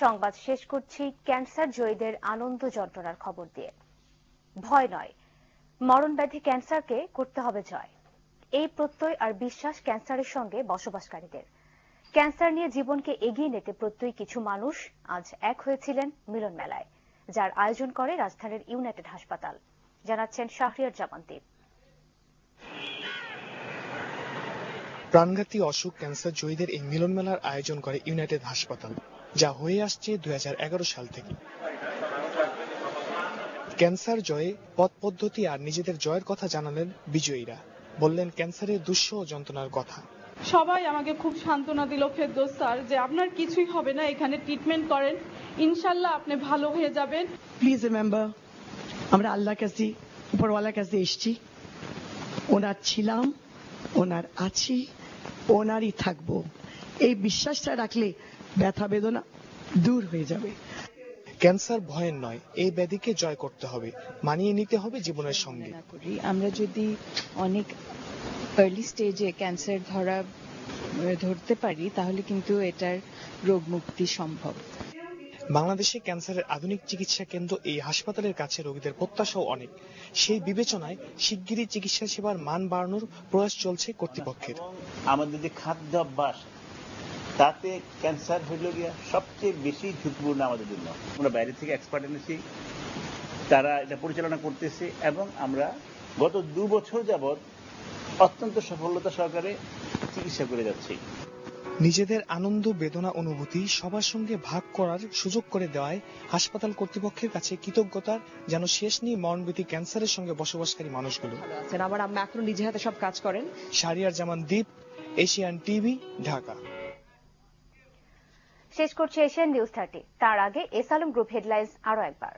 সংবাদ শেষ করছি ক্যান্সার জয়ীদের আনন্দ যন্ত্রণার খবর দিয়ে। ভয় নয়, মরণ ব্যাধি ক্যান্সারকে করতে হবে জয়, এই প্রত্যয় আর বিশ্বাস ক্যান্সারের সঙ্গে বসবাসকারীদের। ক্যান্সার নিয়ে জীবনকে এগিয়ে নিতে প্রত্যয়ী কিছু মানুষ আজ এক হয়েছিলেন মিলন মেলায়, যার আয়োজন করে রাজধানীর ইউনাইটেড হাসপাতাল। জানাচ্ছেন শাহরিয়ার জামান দীপ। প্রাণঘাতী অসুখ ক্যান্সার জয়ীদের এই মিলন মেলার আয়োজন করে ইউনাইটেড হাসপাতাল, যা হয়ে আসছে 2011 সাল থেকে। ক্যান্সার জয়ে পথ পদ্ধতি আর নিজেদের জয়ের কথা জানালেন বিজয়ীরা, বললেন ক্যান্সারের দুঃসহ যন্ত্রণার কথা। সবাই আমাকে খুব সান্ত্বনা দিল ফেরদৌস স্যার, যে আপনার কিছুই হবে না, এখানে ট্রিটমেন্ট করেন, ইনশাল্লাহ আপনি ভালো হয়ে যাবেন। প্লিজ রিমেম্বার, আমরা আল্লাহর কাছে, উপরওয়ালার কাছে এসেছি, ওনার ছিলাম, ওনার আছি, ওনারই থাকবো। এই বিশ্বাসটা রাখলে ব্যথা বেদনা দূর হয়ে যাবে। ক্যান্সার ভয়ের নয়, এই ব্যাধিকে জয় করতে হবে, মানিয়ে নিতে হবে জীবনের সঙ্গে। আমরা যদি অনেক আর্লি স্টেজে ক্যান্সার ধরতে পারি, তাহলে কিন্তু এটার রোগ মুক্তি সম্ভব। বাংলাদেশে ক্যান্সারের আধুনিক চিকিৎসা কেন্দ্র এই হাসপাতালের কাছে রোগীদের প্রত্যাশাও অনেক। সেই বিবেচনায় শিগগিরই চিকিৎসা সেবার মান বাড়ানোর প্রয়াস চলছে কর্তৃপক্ষের। আমাদের যে খাদ্য অভ্যাস, তাতে ক্যান্সার হইল গিয়া সবচেয়ে বেশি ঝুঁকিপূর্ণ আমাদের জন্য। আমরা বাইরে থেকে এক্সপার্ট এনেছি, তারা এটা পরিচালনা করতেছে, এবং আমরা গত 2 বছর যাবৎ অত্যন্ত সফলতা সহকারে চিকিৎসা করে যাচ্ছি। নিজেদের আনন্দ বেদনা অনুভূতি সবার সঙ্গে ভাগ করার সুযোগ করে দেওয়ায় হাসপাতাল কর্তৃপক্ষের কাছে কৃতজ্ঞতার যেন শেষ নেই মরণব্যাধি ক্যান্সারের সঙ্গে বসবাসকারী মানুষগুলো। আমার আম্মা এখন নিজে হাতে সব কাজ করেন। শাহরিয়ার জামান দীপ, এশিয়ান টিভি, ঢাকা। শেষ করছে এশিয়ান নিউজ 30। তার আগে এস আলম গ্রুপ হেডলাইন্স আরো একবার।